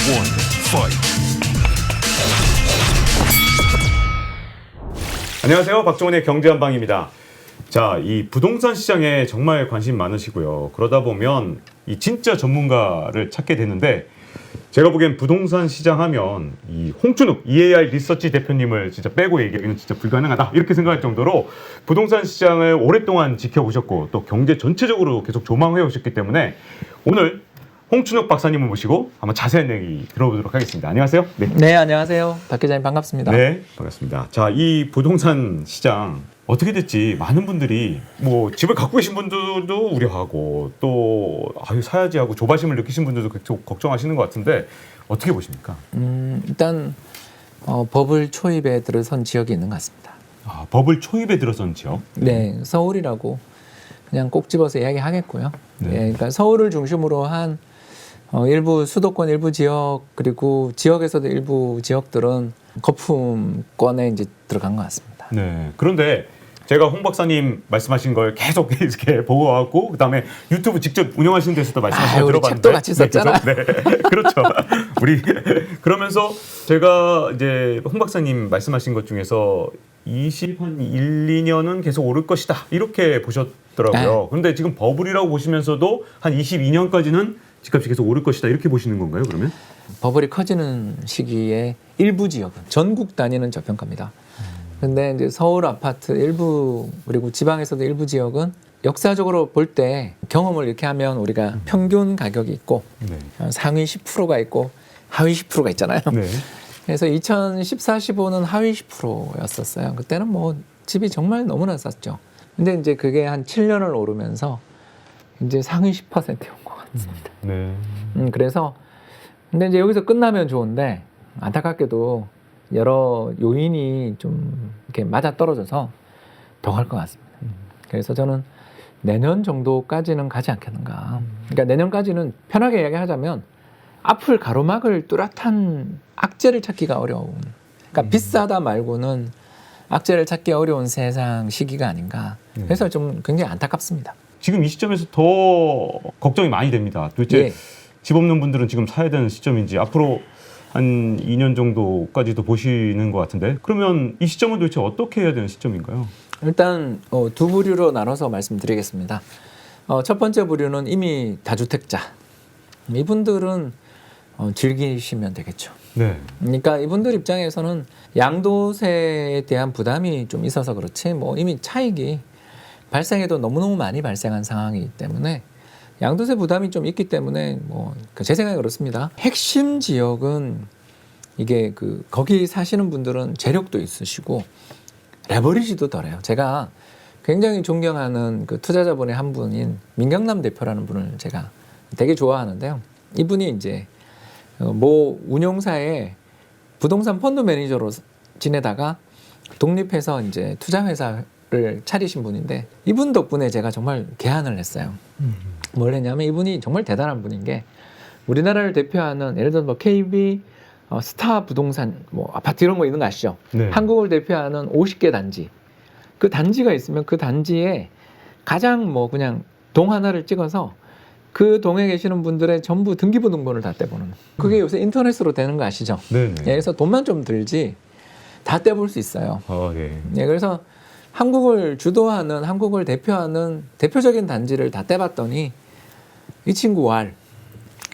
one, fight. 안녕하세요. 박종원의 경제한방입니다. 자, 이 부동산 시장에 정말 관심 많으시고요. 그러다 보면 이 진짜 전문가를 찾게 되는데 제가 보기엔 부동산 시장 하면 이 홍춘욱 EAR 리서치 대표님을 진짜 빼고 얘기하기는 진짜 불가능하다 이렇게 생각할 정도로 부동산 시장을 오랫동안 지켜보셨고 또 경제 전체적으로 계속 조망해 오셨기 때문에 오늘 홍춘욱 박사님을 모시고 한번 자세한 얘기 들어보도록 하겠습니다. 안녕하세요. 네, 안녕하세요. 박 기자님 반갑습니다. 네, 반갑습니다. 자, 이 부동산 시장 어떻게 됐지 많은 분들이 뭐 집을 갖고 계신 분들도 우려하고 또 사야지 하고 조바심을 느끼신 분들도 계속 걱정하시는 것 같은데 어떻게 보십니까? 일단 버블 초입에 들어선 지역이 있는 것 같습니다. 아, 버블 초입에 들어선 지역? 네, 서울이라고 그냥 꼭 집어서 이야기하겠고요. 네. 네, 그러니까 서울을 중심으로 한 일부 수도권 일부 지역 그리고 지역에서도 일부 지역들은 거품권에 이제 들어간 것 같습니다. 네. 그런데 제가 홍 박사님 말씀하신 걸 계속 이렇게 보고 왔고 그다음에 유튜브 직접 운영하시는 데서도 말씀하신 걸 우리 들어봤는데 책도 같이 썼잖아. 네, 그렇죠. 우리 그러면서 제가 이제 홍 박사님 말씀하신 것 중에서 1, 2년은 계속 오를 것이다 이렇게 보셨더라고요. 네. 그런데 지금 버블이라고 보시면서도 한 22년까지는 집값이 계속 오를 것이다 이렇게 보시는 건가요? 그러면? 버블이 커지는 시기에 일부 지역은 전국 단위는 저평가입니다. 근데 이제 서울 아파트 일부 그리고 지방에서도 일부 지역은 역사적으로 볼 때 경험을 이렇게 하면 우리가 평균 가격이 있고 네. 상위 10%가 있고 하위 10%가 있잖아요. 네. 그래서 2014, 15는 하위 10%였었어요. 그때는 뭐 집이 정말 너무나 쌌죠. 근데 이제 그게 한 7년을 오르면서 이제 상위 10%에 온 것 같습니다. 네. 그래서 근데 이제 여기서 끝나면 좋은데 안타깝게도 여러 요인이 좀 이렇게 맞아 떨어져서 더 갈 것 같습니다. 그래서 저는 내년 정도까지는 가지 않겠는가. 그러니까 내년까지는 편하게 이야기하자면 앞을 가로막을 뚜렷한 악재를 찾기가 어려운. 그러니까 비싸다 말고는 악재를 찾기 어려운 세상 시기가 아닌가. 그래서 좀 굉장히 안타깝습니다. 지금 이 시점에서 더 걱정이 많이 됩니다. 도대체 예. 집 없는 분들은 지금 사야 되는 시점인지 앞으로 한 2년 정도까지도 보시는 것 같은데 그러면 이 시점은 도대체 어떻게 해야 되는 시점인가요? 일단 두 부류로 나눠서 말씀드리겠습니다. 첫 번째 부류는 이미 다주택자. 이분들은 즐기시면 되겠죠. 네. 그러니까 이분들 입장에서는 양도세에 대한 부담이 좀 있어서 그렇지 뭐 이미 차익이 발생해도 너무너무 많이 발생한 상황이기 때문에 양도세 부담이 좀 있기 때문에 뭐 제 생각에 그렇습니다. 핵심 지역은 이게 거기 사시는 분들은 재력도 있으시고 레버리지도 덜해요. 제가 굉장히 존경하는 그 투자자분의 한 분인 민경남 대표라는 분을 제가 되게 좋아하는데요. 이분이 이제 모 운용사의 부동산 펀드 매니저로 지내다가 독립해서 이제 투자 회사를 차리신 분인데 이분 덕분에 제가 정말 개안을 했어요. 뭘 했냐면 이분이 정말 대단한 분인 게 우리나라를 대표하는 예를 들어 뭐 KB 스타 부동산 뭐 아파트 이런 거 있는 거 아시죠? 네. 한국을 대표하는 50개 단지. 그 단지가 있으면 그 단지에 가장 뭐 그냥 동 하나를 찍어서 그 동에 계시는 분들의 전부 등기부등본을 다 떼보는. 그게 요새 인터넷으로 되는 거 아시죠? 네네. 예, 그래서 돈만 좀 들지 다 떼볼 수 있어요. 네. 예, 그래서 한국을 주도하는 한국을 대표하는 대표적인 단지를 다 떼봤더니 이 친구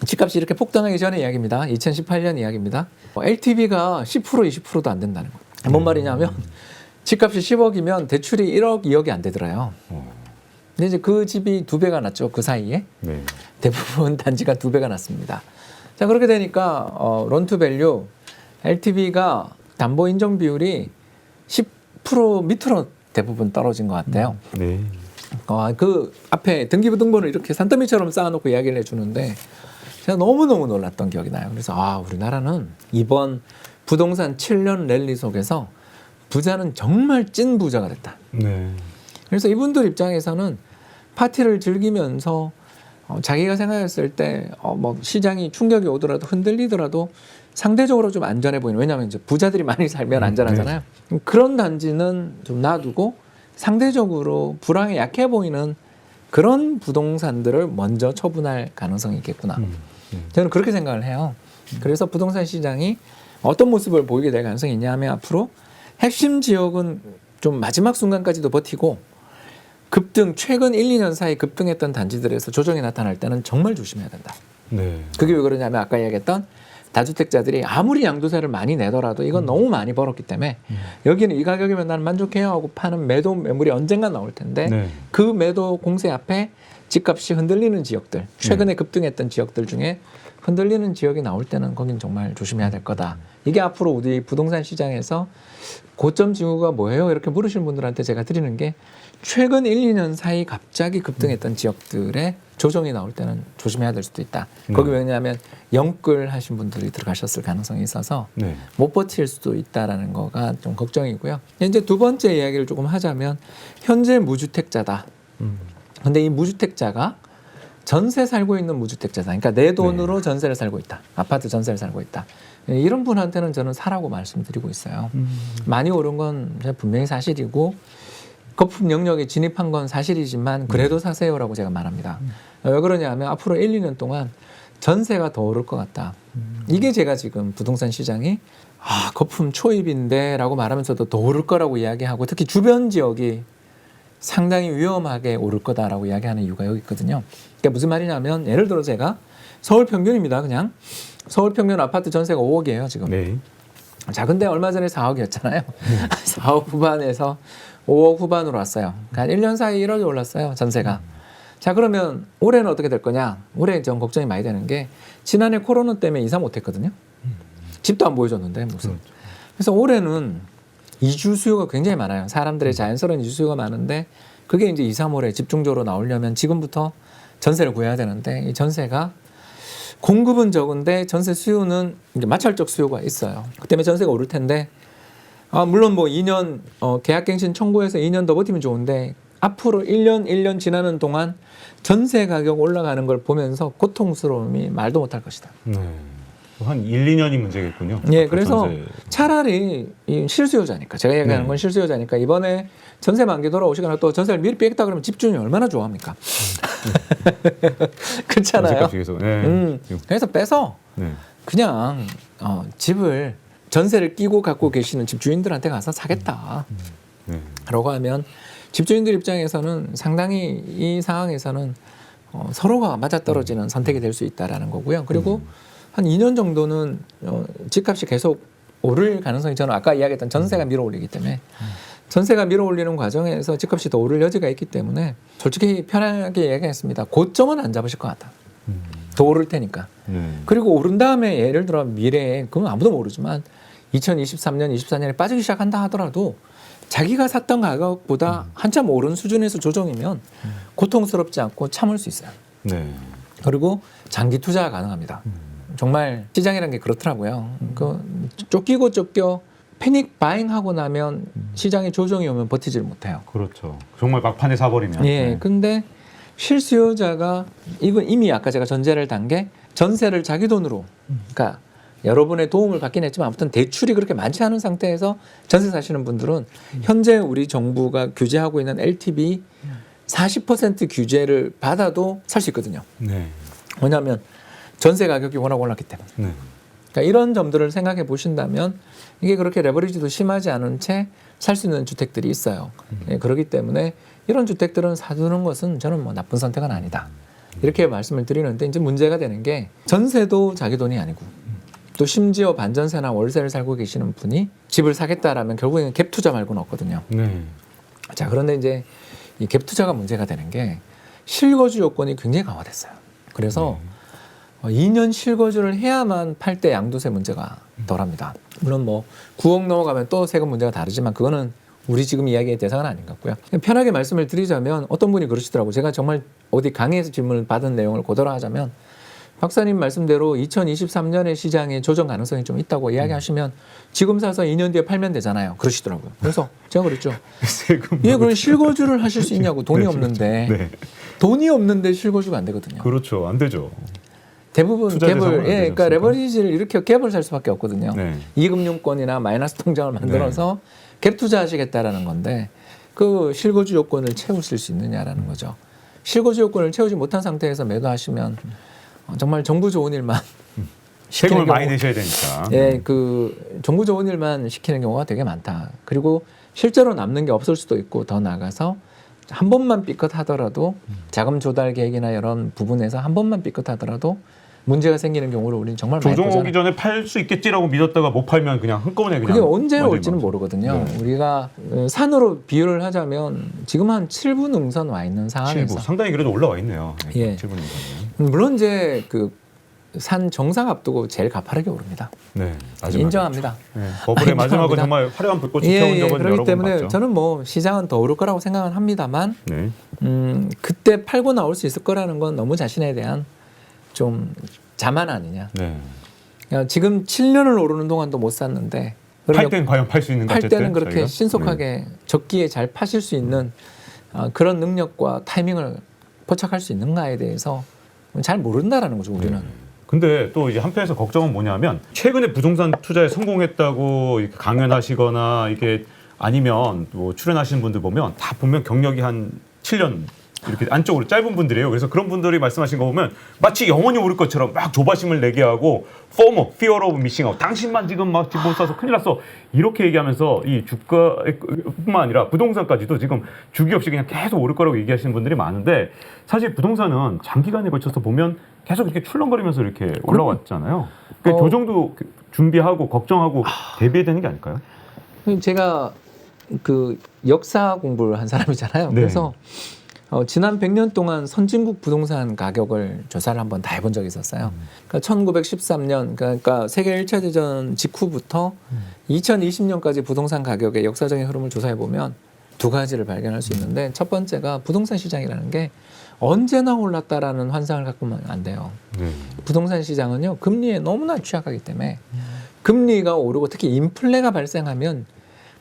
집값이 이렇게 폭등하기 전의 이야기입니다. 2018년 이야기입니다. LTV가 10% 20%도 안 된다는 거예요. 뭔 말이냐면 집값이 10억이면 대출이 1억 2억이 안 되더라요. 근데 이제 그 집이 2배가 났죠. 그 사이에 네. 대부분 단지가 2배가 났습니다. 자, 그렇게 되니까 론투밸류 LTV가 담보 인정 비율이 10% 밑으로 대부분 떨어진 것 같아요. 네. 그 앞에 등기부등본을 이렇게 산더미처럼 쌓아놓고 이야기를 해주는데 제가 너무너무 놀랐던 기억이 나요. 그래서 우리나라는 이번 부동산 7년 랠리 속에서 부자는 정말 찐 부자가 됐다. 네. 그래서 이분들 입장에서는 파티를 즐기면서 자기가 생각했을 때 뭐 시장이 충격이 오더라도 흔들리더라도 상대적으로 좀 안전해 보이는. 왜냐하면 이제 부자들이 많이 살면 안전하잖아요. 그런 단지는 좀 놔두고 상대적으로 불황에 약해 보이는 그런 부동산들을 먼저 처분할 가능성이 있겠구나. 저는 그렇게 생각을 해요. 그래서 부동산 시장이 어떤 모습을 보이게 될 가능성이 있냐 하면 앞으로 핵심 지역은 좀 마지막 순간까지도 버티고 급등 최근 1, 2년 사이 급등했던 단지들에서 조정이 나타날 때는 정말 조심해야 된다. 네. 그게 왜 그러냐면 아까 이야기했던 다주택자들이 아무리 양도세를 많이 내더라도 이건 너무 많이 벌었기 때문에 여기는 이 가격이면 나는 만족해요 하고 파는 매도 매물이 언젠가 나올 텐데 네. 그 매도 공세 앞에 집값이 흔들리는 지역들, 최근에 급등했던 지역들 중에 흔들리는 지역이 나올 때는 거긴 정말 조심해야 될 거다. 이게 앞으로 우리 부동산 시장에서 고점 징후가 뭐예요? 이렇게 물으시는 분들한테 제가 드리는 게 최근 1, 2년 사이 갑자기 급등했던 지역들의 조정이 나올 때는 조심해야 될 수도 있다. 거기 왜냐하면 영끌 하신 분들이 들어가셨을 가능성이 있어서 네. 못 버틸 수도 있다라는 거가 좀 걱정이고요. 이제 두 번째 이야기를 조금 하자면 현재 무주택자다. 근데 이 무주택자가 전세 살고 있는 무주택자다. 그러니까 내 돈으로 전세를 살고 있다. 아파트 전세를 살고 있다. 이런 분한테는 저는 사라고 말씀드리고 있어요. 많이 오른 건 분명히 사실이고 거품 영역에 진입한 건 사실이지만 그래도 사세요라고 제가 말합니다. 왜 그러냐 하면 앞으로 1, 2년 동안 전세가 더 오를 것 같다. 이게 제가 지금 부동산 시장이 거품 초입인데 라고 말하면서도 더 오를 거라고 이야기하고 특히 주변 지역이 상당히 위험하게 오를 거다라고 이야기하는 이유가 여기 있거든요. 그러니까 무슨 말이냐면 예를 들어 제가 서울 평균입니다. 그냥 서울 평균 아파트 전세가 5억이에요 지금. 네. 자 근데 얼마 전에 4억이었잖아요. 4억 후반에서 5억 후반으로 왔어요. 그러니까 1년 사이 1억이 올랐어요 전세가. 자 그러면 올해는 어떻게 될 거냐. 올해 좀 걱정이 많이 되는 게 지난해 코로나 때문에 이사 못했거든요. 집도 안 보여줬는데 무슨. 그래서 올해는 이주 수요가 굉장히 많아요. 사람들의 자연스러운 이주 수요가 많은데 그게 이제 2, 3월에 집중적으로 나오려면 지금부터 전세를 구해야 되는데 이 전세가 공급은 적은데 전세 수요는 이제 마찰적 수요가 있어요. 그 때문에 전세가 오를 텐데 물론 뭐 2년 계약갱신 청구해서 2년 더 버티면 좋은데 앞으로 1년 지나는 동안 전세 가격 올라가는 걸 보면서 고통스러움이 말도 못할 것이다. 네. 한 1, 2년이 문제겠군요. 예, 그래서 전세. 차라리 이 실수요자니까 제가 얘기하는 건 실수요자니까 이번에 전세 만기 돌아오시거나 또 전세를 미리 빼겠다 그러면 집주인이 얼마나 좋아합니까? 그렇잖아요. 전세값이 계속. 네. 그래서 빼서 네. 그냥 집을 전세를 끼고 갖고 계시는 집주인들한테 가서 사겠다. 네. 라고 하면 집주인들 입장에서는 상당히 이 상황에서는 서로가 맞아떨어지는 선택이 될 수 있다라는 거고요. 그리고 한 2년 정도는 집값이 계속 오를 가능성이 저는 아까 이야기했던 전세가 밀어올리기 때문에 전세가 밀어올리는 과정에서 집값이 더 오를 여지가 있기 때문에 솔직히 편하게 이야기했습니다. 고점은 안 잡으실 것 같다. 더 오를 테니까. 그리고 오른 다음에 예를 들어 미래에 그건 아무도 모르지만 2023년, 24년에 빠지기 시작한다 하더라도 자기가 샀던 가격보다 한참 오른 수준에서 조정이면 고통스럽지 않고 참을 수 있어요. 네. 그리고 장기 투자가 가능합니다. 정말 시장이라는 게 그렇더라고요. 그 쫓기고 쫓겨 패닉 바잉하고 나면 시장에 조정이 오면 버티질 못해요. 그렇죠. 정말 막판에 사버리면. 예. 근데 실수요자가 이건 이미 아까 제가 전제를 단 게 전세를 자기 돈으로 그러니까 여러분의 도움을 받긴 했지만 아무튼 대출이 그렇게 많지 않은 상태에서 전세 사시는 분들은 현재 우리 정부가 규제하고 있는 LTV 40% 규제를 받아도 살 수 있거든요. 네. 왜냐하면 전세 가격이 워낙 올랐기 때문에. 네. 그러니까 이런 점들을 생각해 보신다면 이게 그렇게 레버리지도 심하지 않은 채 살 수 있는 주택들이 있어요. 예, 그렇기 때문에 이런 주택들은 사두는 것은 저는 뭐 나쁜 선택은 아니다. 이렇게 말씀을 드리는데 이제 문제가 되는 게 전세도 자기 돈이 아니고 또 심지어 반전세나 월세를 살고 계시는 분이 집을 사겠다라면 결국에는 갭 투자 말고는 없거든요. 네. 자, 그런데 이제 이 갭 투자가 문제가 되는 게 실거주 요건이 굉장히 강화됐어요. 그래서 2년 실거주를 해야만 팔 때 양도세 문제가 덜합니다. 물론 뭐 9억 넘어가면 또 세금 문제가 다르지만 그거는 우리 지금 이야기의 대상은 아닌 것 같고요. 편하게 말씀을 드리자면 어떤 분이 그러시더라고요. 제가 정말 어디 강의에서 질문을 받은 내용을 그대로 하자면 박사님 말씀대로 2023년에 시장에 조정 가능성이 좀 있다고 이야기하시면 지금 사서 2년 뒤에 팔면 되잖아요. 그러시더라고요. 그래서 제가 그랬죠. 예, 그럼 실거주를 하실 수 있냐고. 돈이 없는데. 네. 돈이 없는데 실거주가 안 되거든요. 그렇죠. 안 되죠. 대부분 투자 대상은 갭을 안 예, 되지 그러니까 않습니까? 레버리지를 이렇게 갭을 살 수밖에 없거든요. 네. 이금융권이나 마이너스 통장을 만들어서 갭 투자하시겠다라는 건데 그 실거주 요건을 채우실 수 있느냐라는 거죠. 실거주 요건을 채우지 못한 상태에서 매도하시면 정말 정부 좋은 일만 세금을 많이 경우- 내셔야 되니까. 예, 그 정부 좋은 일만 시키는 경우가 되게 많다. 그리고 실제로 남는 게 없을 수도 있고 더 나가서 한 번만 삐끗하더라도 자금 조달 계획이나 이런 부분에서 한 번만 삐끗하더라도 문제가 생기는 경우를 우리는 정말 많이 조정 보잖아요. 오기 전에 팔 수 있겠지라고 믿었다가 못 팔면 그냥 한꺼번에 그냥 그게 언제 완전히 올지는 망쳐. 모르거든요. 네. 우리가 산으로 비유를 하자면 지금 한 7분 능선 와 있는 상황에서 7부 상당히 그래도 올라와 있네요. 예. 7분이면. 물론 이제 그 산 정상 앞두고 제일 가파르게 오릅니다. 네, 마지막에. 인정합니다. 네, 버블의 마지막은 인정합니다. 정말 화려한 불꽃이 예, 태운 예. 적은 여러 그렇기 번 때문에 봤죠. 저는 뭐 시장은 더 오를 거라고 생각은 합니다만 네. 그때 팔고 나올 수 있을 거라는 건 너무 자신에 대한 좀 자만 아니냐. 네. 그러니까 지금 7년을 오르는 동안도 못 샀는데 팔 땐 과연 팔 수 있는가? 팔 때는 어쨌든 그렇게 저희가? 신속하게 적기에 잘 파실 수 있는 그런 능력과 타이밍을 포착할 수 있는가에 대해서 잘 모른다라는 거죠 우리는. 근데 또 이제 한편에서 걱정은 뭐냐면 최근에 부동산 투자에 성공했다고 이렇게 강연하시거나 이게 아니면 뭐 출연하시는 분들 보면 다 보면 경력이 한 7년 이렇게 안쪽으로 짧은 분들이에요. 그래서 그런 분들이 말씀하신 거 보면 마치 영원히 오를 것처럼 막 조바심을 내게 하고 FOMO, Fear of Missing Out. 당신만 지금 막 집 못 사서 큰일 났어. 이렇게 얘기하면서 이 주가뿐만 아니라 부동산까지도 지금 주기 없이 그냥 계속 오를 거라고 얘기하시는 분들이 많은데 사실 부동산은 장기간에 걸쳐서 보면 계속 이렇게 출렁거리면서 이렇게 올라왔잖아요. 그러니까 조정도 준비하고 걱정하고 대비해야 되는 게 아닐까요? 제가 그 역사 공부를 한 사람이잖아요. 네. 그래서 지난 100년 동안 선진국 부동산 가격을 조사를 한번 다 해본 적이 있었어요. 그러니까 1913년, 그러니까 세계 1차 대전 직후부터 2020년까지 부동산 가격의 역사적인 흐름을 조사해 보면 두 가지를 발견할 수 있는데 첫 번째가 부동산 시장이라는 게 언제나 올랐다라는 환상을 갖고는 안 돼요. 네. 부동산 시장은요 금리에 너무나 취약하기 때문에 금리가 오르고 특히 인플레가 발생하면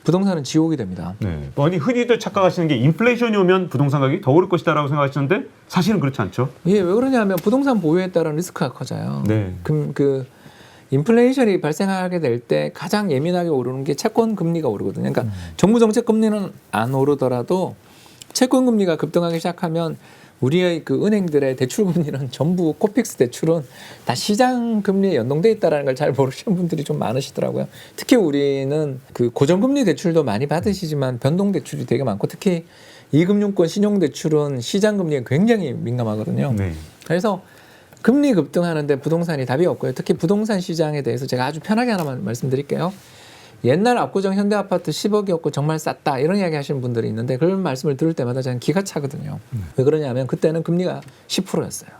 부동산은 지옥이 됩니다. 네. 아니 흔히들 착각하시는 게 인플레이션이 오면 부동산 가격이 더 오를 것이다라고 생각하시는데 사실은 그렇지 않죠. 예, 왜 그러냐면 부동산 보유에 따른 리스크가 커져요. 네. 그 인플레이션이 발생하게 될 때 가장 예민하게 오르는 게 채권 금리가 오르거든요. 그러니까 정부 정책 금리는 안 오르더라도 채권 금리가 급등하기 시작하면 우리의 그 은행들의 대출 금리는 전부 코픽스 대출은 다 시장 금리에 연동돼 있다라는 걸 잘 모르시는 분들이 좀 많으시더라고요. 특히 우리는 그 고정금리 대출도 많이 받으시지만 변동 대출이 되게 많고 특히 이금융권 신용 대출은 시장 금리에 굉장히 민감하거든요. 네. 그래서 금리 급등하는데 부동산이 답이 없고요. 특히 부동산 시장에 대해서 제가 아주 편하게 하나만 말씀드릴게요. 옛날 압구정 현대아파트 10억이었고 정말 쌌다 이런 이야기 하시는 분들이 있는데 그런 말씀을 들을 때마다 저는 기가 차거든요. 왜 그러냐면 그때는 금리가 10%였어요.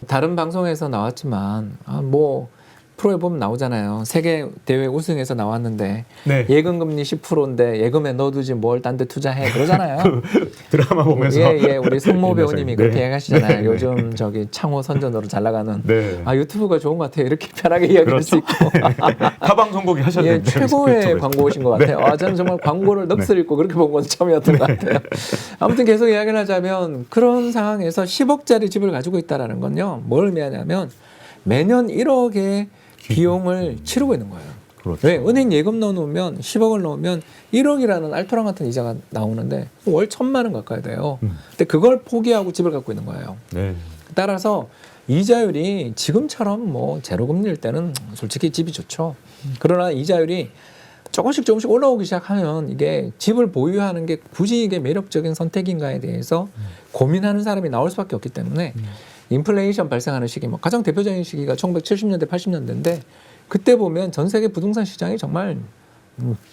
다른 방송에서 나왔지만 뭐 프로에 보면 나오잖아요. 세계 대회 우승해서 나왔는데 네. 예금 금리 10%인데 예금에 넣어두지 뭘 딴 데 투자해 그러잖아요. 드라마 보면서 예, 우리 성모 옛날 배우님이 사진. 그렇게 네. 얘기하시잖아요. 네. 요즘 저기 창호 선전으로 잘 나가는 네. 유튜브가 좋은 것 같아요. 이렇게 편하게 이야기할 수 있고. 타방 선곡이 예, 하셨는데 최고의 유튜브에서. 광고이신 것 같아요. 저는 정말 광고를 넋을 잃고 그렇게 본 건 처음이었던 것 같아요. 아무튼 계속 이야기를 하자면 그런 상황에서 10억짜리 집을 가지고 있다는 건요. 뭘 의미하냐면 매년 1억의 비용을 치르고 있는 거예요. 그렇죠. 왜? 은행 예금 넣어놓으면 10억을 넣으면 1억이라는 알토랑 같은 이자가 나오는데 월 1,000만 원 가까이 돼요. 근데 그걸 포기하고 집을 갖고 있는 거예요. 네. 따라서 이자율이 지금처럼 뭐 제로금리일 때는 솔직히 집이 좋죠. 그러나 이자율이 조금씩 올라오기 시작하면 이게 집을 보유하는 게 굳이 이게 매력적인 선택인가에 대해서 고민하는 사람이 나올 수밖에 없기 때문에 인플레이션 발생하는 시기, 뭐 가장 대표적인 시기가 1970년대, 80년대인데 그때 보면 전 세계 부동산 시장이 정말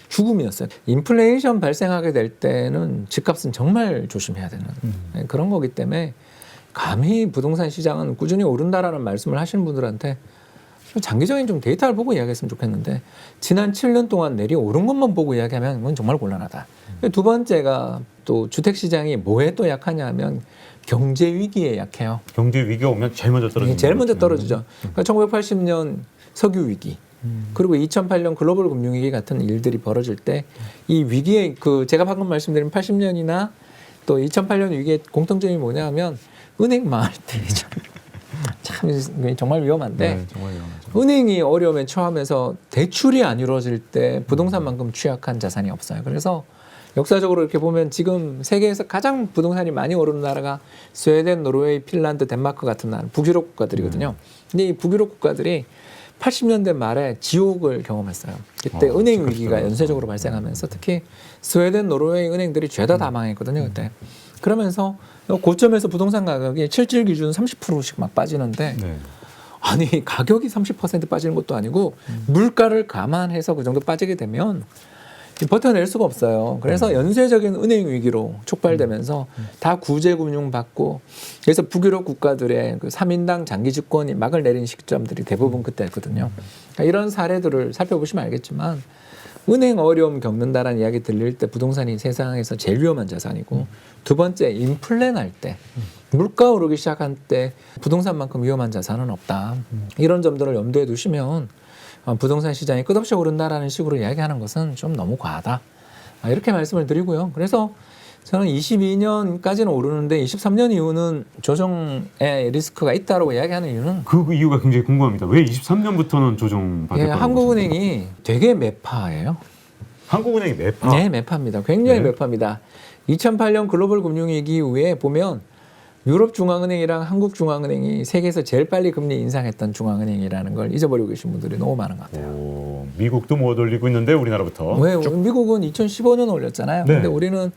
죽음이었어요. 인플레이션 발생하게 될 때는 집값은 정말 조심해야 되는 그런 거기 때문에 감히 부동산 시장은 꾸준히 오른다라는 말씀을 하시는 분들한테 장기적인 좀 데이터를 보고 이야기했으면 좋겠는데 지난 7년 동안 내려오른 것만 보고 이야기하면 그건 정말 곤란하다. 두 번째가 또 주택시장이 뭐에 또 약하냐면 경제 위기에 약해요. 경제 위기가 오면 제일 먼저 떨어지는 제일 먼저 거죠. 떨어지죠. 그러니까 1980년 석유 위기 그리고 2008년 글로벌 금융위기 같은 일들이 벌어질 때 이 위기에 제가 방금 말씀드린 80년이나 또 2008년 위기의 공통점이 뭐냐면 은행 망할 때죠. 참 정말 위험한데 네, 정말 위험하죠. 은행이 어려움에 처하면서 대출이 안 이루어질 때 부동산만큼 취약한 자산이 없어요. 그래서 역사적으로 이렇게 보면 지금 세계에서 가장 부동산이 많이 오르는 나라가 스웨덴, 노르웨이, 핀란드, 덴마크 같은 나라, 북유럽 국가들이거든요. 근데 이 북유럽 국가들이 80년대 말에 지옥을 경험했어요. 그때 은행 위기가 연쇄적으로 발생하면서 특히 스웨덴, 노르웨이 은행들이 죄다 다 망했거든요. 그때. 그러면서 고점에서 부동산 가격이 실질 기준 30%씩 막 빠지는데 네. 아니 가격이 30% 빠지는 것도 아니고 물가를 감안해서 그 정도 빠지게 되면 버텨낼 수가 없어요. 그래서 연쇄적인 은행 위기로 촉발되면서 다 구제금융 받고 그래서 북유럽 국가들의 그 3인당 장기 집권이 막을 내린 시점들이 대부분 그때였거든요. 그러니까 이런 사례들을 살펴보시면 알겠지만 은행 어려움 겪는다라는 이야기 들릴 때 부동산이 세상에서 제일 위험한 자산이고 두 번째 인플레 날 때 물가 오르기 시작한 때 부동산만큼 위험한 자산은 없다. 이런 점들을 염두에 두시면 부동산 시장이 끝없이 오른다라는 식으로 이야기하는 것은 좀 너무 과하다. 이렇게 말씀을 드리고요. 그래서 저는 22년까지는 오르는데 23년 이후는 조정의 리스크가 있다고 이야기하는 이유는 그 이유가 굉장히 궁금합니다. 왜 23년부터는 조정 받을 거라고 한국은행이 되게 매파예요. 한국은행이 매파? 네, 매파입니다. 굉장히 네. 매파입니다. 2008년 글로벌 금융위기 이후에 보면 유럽 중앙은행이랑 한국 중앙은행이 세계에서 제일 빨리 금리 인상했던 중앙은행이라는 걸 잊어버리고 계신 분들이 너무 많은 것 같아요. 오, 미국도 못 올리고 있는데 우리나라부터. 왜? 미국은 2015년 올렸잖아요. 네. 근데 우리는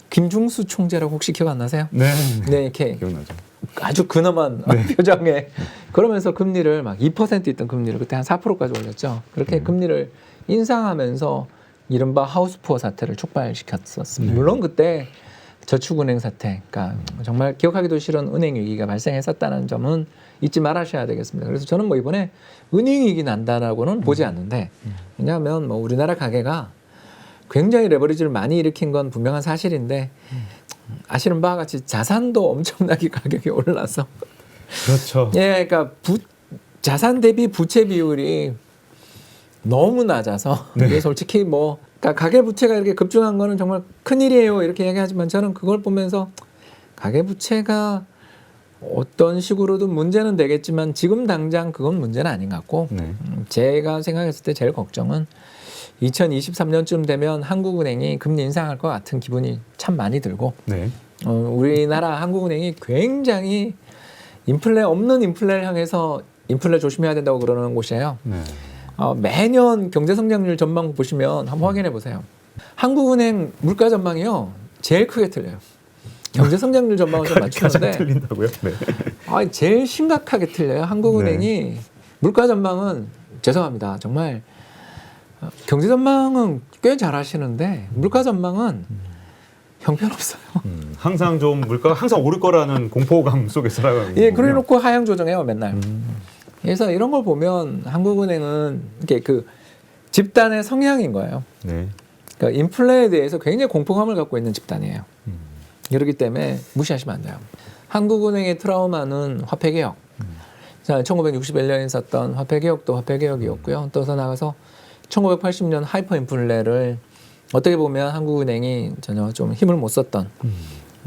김중수 총재라고 혹시 기억 안 나세요? 네. 네, 이렇게 기억나죠. 아주 근엄한 표정에 그러면서 금리를 막 2% 있던 금리를 그때 한 4%까지 올렸죠. 그렇게 금리를 인상하면서 이른바 하우스푸어 사태를 촉발시켰었습니다. 물론 그때 저축은행 사태, 그러니까 정말 기억하기도 싫은 은행 위기가 발생했었다는 점은 잊지 말아셔야 되겠습니다. 그래서 저는 뭐 이번에 은행 위기 난다라고는 보지 않는데, 왜냐하면 뭐 우리나라 가계가 굉장히 레버리지를 많이 일으킨 건 분명한 사실인데 아시는 바와 같이 자산도 엄청나게 가격이 올라서 그렇죠. 예, 그러니까 자산 대비 부채 비율이 너무 낮아서 이게 솔직히 뭐 그러니까 가계 부채가 이렇게 급증한 거는 정말 큰일이에요 이렇게 얘기하지만 저는 그걸 보면서 가계 부채가 어떤 식으로든 문제는 되겠지만 지금 당장 그건 문제는 아닌 것 같고 네. 제가 생각했을 때 제일 걱정은 2023년쯤 되면 한국은행이 금리 인상할 것 같은 기분이 참 많이 들고 네. 우리나라 한국은행이 굉장히 인플레 없는 인플레를 향해서 인플레 조심해야 된다고 그러는 곳이에요. 네. 매년 경제 성장률 전망 보시면 한번 확인해 보세요. 한국은행 물가 전망이요 제일 크게 틀려요. 경제 성장률 전망을 좀 가장 맞추는데 틀린다고요? 네. 제일 심각하게 틀려요. 한국은행이 물가 전망은 죄송합니다. 정말 경제 전망은 꽤 잘하시는데 물가 전망은 형편없어요. 항상 좀 물가가 항상 오를 거라는 공포감 속에 살아가는 예, 거군요. 그래놓고 하향 조정해요 맨날. 그래서 이런 걸 보면 한국은행은 이렇게 그 집단의 성향인 거예요. 네. 그러니까 인플레에 대해서 굉장히 공포감을 갖고 있는 집단이에요. 그렇기 때문에 무시하시면 안 돼요. 한국은행의 트라우마는 화폐개혁. 자, 1961년에 있었던 화폐개혁도 화폐개혁이었고요. 또 더 나가서 1980년 하이퍼 인플레를 어떻게 보면 한국은행이 전혀 좀 힘을 못 썼던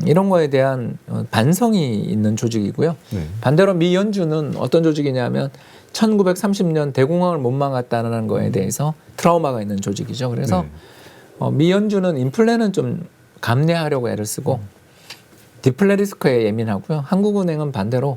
이런 거에 대한 반성이 있는 조직이고요. 네. 반대로 미 연준은 어떤 조직이냐면 1930년 대공황을 못 막았다는 거에 대해서 트라우마가 있는 조직이죠. 그래서 미 연준은 인플레는 좀 감내하려고 애를 쓰고 디플레 리스크에 예민하고요. 한국은행은 반대로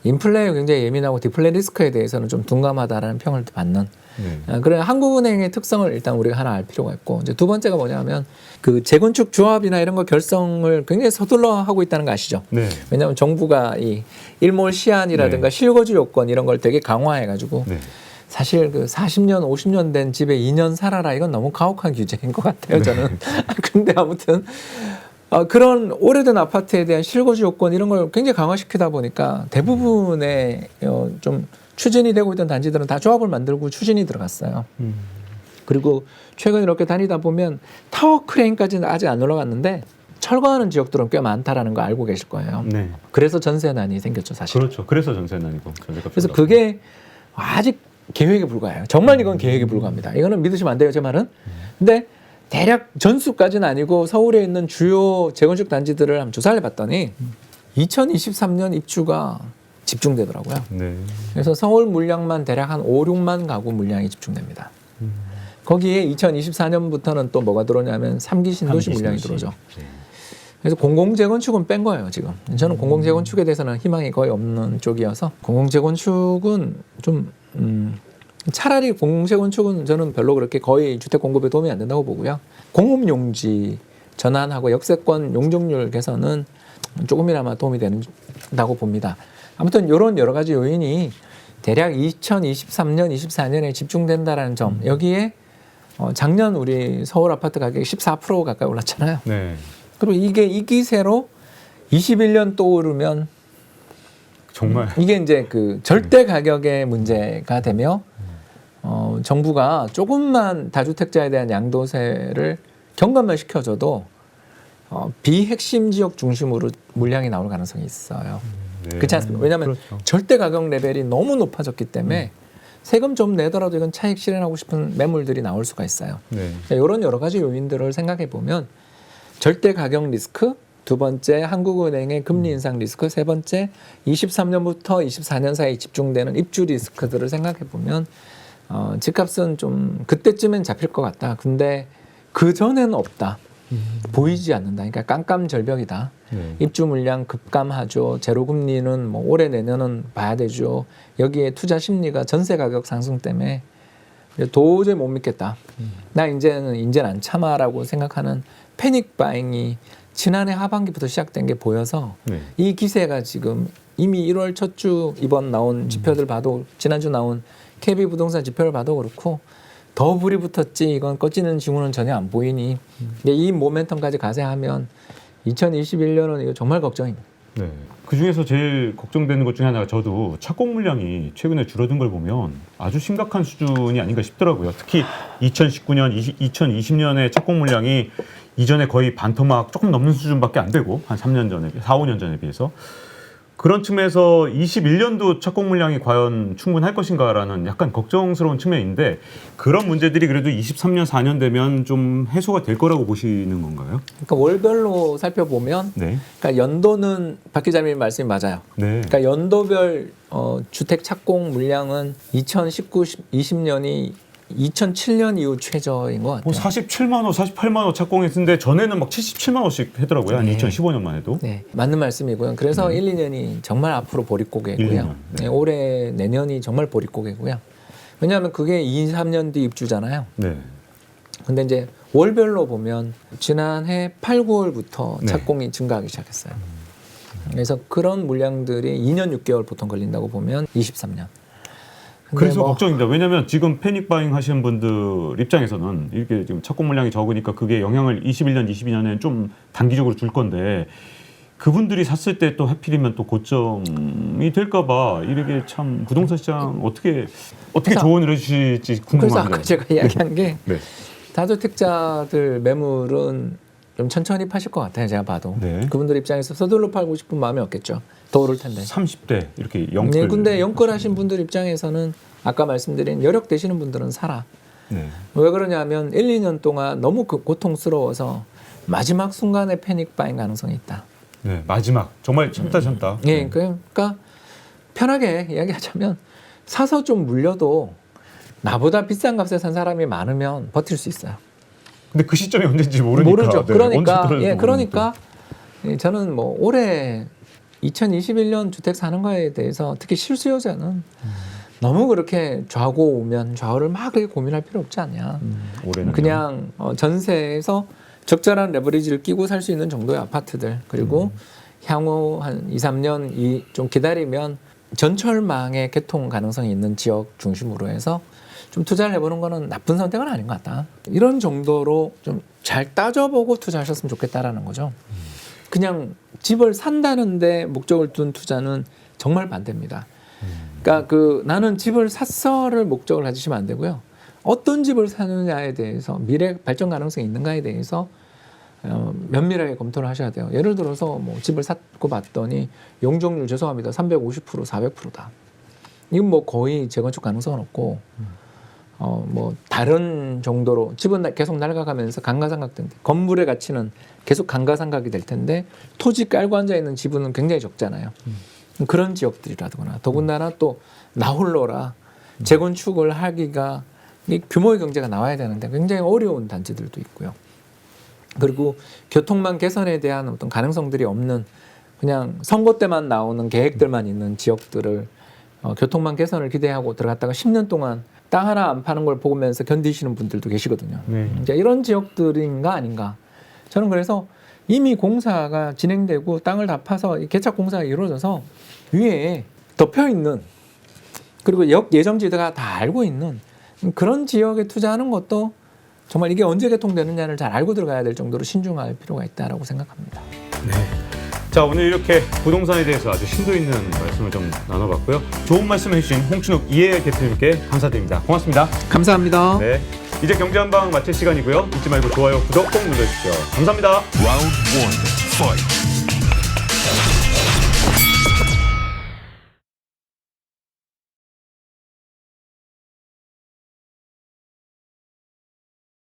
인플레에 굉장히 예민하고 디플레 리스크에 대해서는 좀 둔감하다라는 평을 받는. 네. 그래 한국은행의 특성을 일단 우리가 하나 알 필요가 있고 이제 두 번째가 뭐냐면 그 재건축 조합이나 이런 거 결성을 굉장히 서둘러 하고 있다는 거 아시죠? 네. 왜냐하면 정부가 이 일몰 시한이라든가 실거주 요건 이런 걸 되게 강화해가지고 네. 사실 그 40년, 50년 된 집에 2년 살아라 이건 너무 가혹한 규제인 것 같아요 저는. 근데 아무튼 그런 오래된 아파트에 대한 실거주 요건 이런 걸 굉장히 강화시키다 보니까 대부분의 좀 추진이 되고 있던 단지들은 다 조합을 만들고 추진이 들어갔어요. 그리고 최근 이렇게 다니다 보면 타워 크레인까지는 아직 안 올라갔는데 철거하는 지역들은 꽤 많다라는 거 알고 계실 거예요. 네. 그래서 전세난이 생겼죠 사실. 그렇죠. 그래서 전세난이고 전세값. 그래서 그게 아직 계획에 불과해요. 정말 이건 계획에 불과합니다. 이거는 믿으시면 안 돼요 제 말은. 근데 대략 전수까지는 아니고 서울에 있는 주요 재건축 단지들을 한번 조사를 해봤더니 2023년 입주가 집중되더라고요. 네. 그래서 서울 물량만 대략 한 5, 6만 가구 물량이 집중됩니다. 거기에 2024년부터는 또 뭐가 들어오냐면 3기 신도시 물량이 들어오죠. 그래서 공공재건축은 뺀 거예요 지금. 저는 공공재건축에 대해서는 희망이 거의 없는 쪽이어서 공공재건축은 좀 차라리 공세 건축은 저는 별로 그렇게 거의 주택 공급에 도움이 안 된다고 보고요. 공업 용지 전환하고 역세권 용적률 개선은 조금이나마 도움이 된다고 봅니다. 아무튼 이런 여러 가지 요인이 대략 2023년, 24년에 집중된다라는 점, 여기에 작년 우리 서울 아파트 가격이 14% 가까이 올랐잖아요. 네. 그리고 이게 이 기세로 21년 또 오르면 정말 이게 이제 그 절대 가격의 문제가 되며 정부가 조금만 다주택자에 대한 양도세를 경감만 시켜줘도 비핵심 지역 중심으로 물량이 나올 가능성이 있어요. 네. 그렇지 않습니까? 왜냐하면 그렇죠. 절대 가격 레벨이 너무 높아졌기 때문에 세금 좀 내더라도 이건 차익 실현하고 싶은 매물들이 나올 수가 있어요. 네. 이런 여러 가지 요인들을 생각해 보면 절대 가격 리스크, 두 번째 한국은행의 금리 인상 리스크, 세 번째 23년부터 24년 사이 집중되는 입주 리스크들을 생각해 보면 집값은 좀 그때쯤엔 잡힐 것 같다. 근데 그 전에는 없다. 보이지 않는다. 그러니까 깜깜절벽이다. 네. 입주 물량 급감하죠. 제로금리는 뭐 올해 내년은 봐야 되죠. 여기에 투자 심리가 전세 가격 상승 때문에 도저히 못 믿겠다. 나 이제는 안 참아라고 생각하는 패닉 바잉이 지난해 하반기부터 시작된 게 보여서 네. 이 기세가 지금 이미 1월 첫 주 이번 나온 지표들 봐도 지난주 나온 KB 부동산 지표를 봐도 그렇고 더 불이 붙었지 이건 꺼지는 징후는 전혀 안 보이니 이 모멘텀까지 가세하면 2021년은 이거 정말 걱정입니다. 네. 그 중에서 제일 걱정되는 것 중에 하나가 저도 착공 물량이 최근에 줄어든 걸 보면 아주 심각한 수준이 아닌가 싶더라고요. 특히 2019년, 2020년에 착공 물량이 이전에 거의 반토막 조금 넘는 수준밖에 안 되고 한 3년 전에, 4, 5년 전에 비해서 그런 측면에서 21년도 착공 물량이 과연 충분할 것인가라는 약간 걱정스러운 측면인데 그런 문제들이 그래도 23년, 4년 되면 좀 해소가 될 거라고 보시는 건가요? 그러니까 월별로 살펴보면 네. 그러니까 연도는 박 기자님 말씀이 맞아요. 네. 그러니까 연도별 주택 착공 물량은 2019, 20년이 2007년 이후 최저인 것 같아요. 뭐 47만 호, 48만 호 착공했는데 전에는 막 77만 호씩 하더라고요. 한 네. 2015년만 해도. 네, 맞는 말씀이고요. 그래서 1, 2년이 정말 앞으로 보릿고개고요. 1, 2년. 네. 네, 올해 내년이 정말 보릿고개고요. 왜냐하면 그게 2, 3년 뒤 입주잖아요. 네. 근데 이제 월별로 보면 지난해 8, 9월부터 네. 착공이 증가하기 시작했어요. 그래서 그런 물량들이 2년 6개월 보통 걸린다고 보면 23년. 그래서 뭐 걱정입니다. 왜냐하면 지금 패닉 바잉 하시는 분들 입장에서는 이렇게 지금 착공 물량이 적으니까 그게 영향을 21년, 22년에 좀 단기적으로 줄 건데 그분들이 샀을 때 또 하필이면 또 고점이 될까봐 이렇게 참 부동산 시장 어떻게 그래서- 조언을 해주실지 그래서 궁금합니다. 아까 제가 이야기한 게 네. 다주택자들 매물은 좀 천천히 파실 것 같아요. 제가 봐도. 네. 그분들 입장에서 서둘러 팔고 싶은 마음이 없겠죠. 더 오를 텐데. 30대 이렇게 영끌. 네, 근데 영끌하신 분들 입장에서는 아까 말씀드린 여력 되시는 분들은 사라. 네. 왜 그러냐면 1, 2년 동안 너무 고통스러워서 마지막 순간에 패닉 바잉 가능성이 있다. 네. 마지막 정말 참다. 예, 그러니까 편하게 이야기하자면 사서 좀 물려도 나보다 비싼 값에 산 사람이 많으면 버틸 수 있어요. 근데 그 시점이 언제인지 모르니까. 모르죠. 네. 그러니까 언제 떨어질지 그러니까 저는 뭐 올해 2021년 주택 사는 거에 대해서 특히 실수요자는 너무 그렇게 좌고 오면 좌우를 막 그렇게 고민할 필요 없지 않냐. 올해는 그냥 전세에서 적절한 레버리지를 끼고 살 수 있는 정도의 아파트들 그리고 향후 한 2, 3년 좀 기다리면 전철망의 개통 가능성이 있는 지역 중심으로 해서 좀 투자를 해보는 거는 나쁜 선택은 아닌 것 같다. 이런 정도로 좀 잘 따져보고 투자하셨으면 좋겠다라는 거죠. 그냥 집을 산다는데 목적을 둔 투자는 정말 반대입니다. 그러니까 나는 집을 샀어를 목적을 가지시면 안 되고요. 어떤 집을 사느냐에 대해서 미래 발전 가능성이 있는가에 대해서 면밀하게 검토를 하셔야 돼요. 예를 들어서 뭐 집을 샀고 봤더니 용적률 죄송합니다. 350%, 400%다. 이건 뭐 거의 재건축 가능성은 없고 뭐 다른 정도로 집은 계속 낡아가면서 감가상각된데 건물의 가치는 계속 감가상각이 될 텐데 토지 깔고 앉아 있는 지분은 굉장히 적잖아요. 그런 지역들이라거나 더군다나 또 나홀로라 재건축을 하기가 이 규모의 경제가 나와야 되는데 굉장히 어려운 단지들도 있고요. 그리고 교통망 개선에 대한 어떤 가능성들이 없는 그냥 선거 때만 나오는 계획들만 있는 지역들을 교통망 개선을 기대하고 들어갔다가 10년 동안 땅 하나 안 파는 걸 보면서 견디시는 분들도 계시거든요. 네. 이제 이런 지역들인가 아닌가. 저는 그래서 이미 공사가 진행되고 땅을 다 파서 이 개착 공사가 이루어져서 위에 덮여 있는 그리고 예정지대가 다 알고 있는 그런 지역에 투자하는 것도 정말 이게 언제 개통되느냐를 잘 알고 들어가야 될 정도로 신중할 필요가 있다라고 생각합니다. 자, 오늘 이렇게 부동산에 대해서 아주 심도 있는 말씀을 좀 나눠봤고요. 좋은 말씀 해주신 홍춘욱 이해열 대표님께 감사드립니다. 고맙습니다. 감사합니다. 네, 이제 경제한방 마칠 시간이고요. 잊지 말고 좋아요, 구독 꼭 눌러주십시오. 감사합니다. Round one, fight.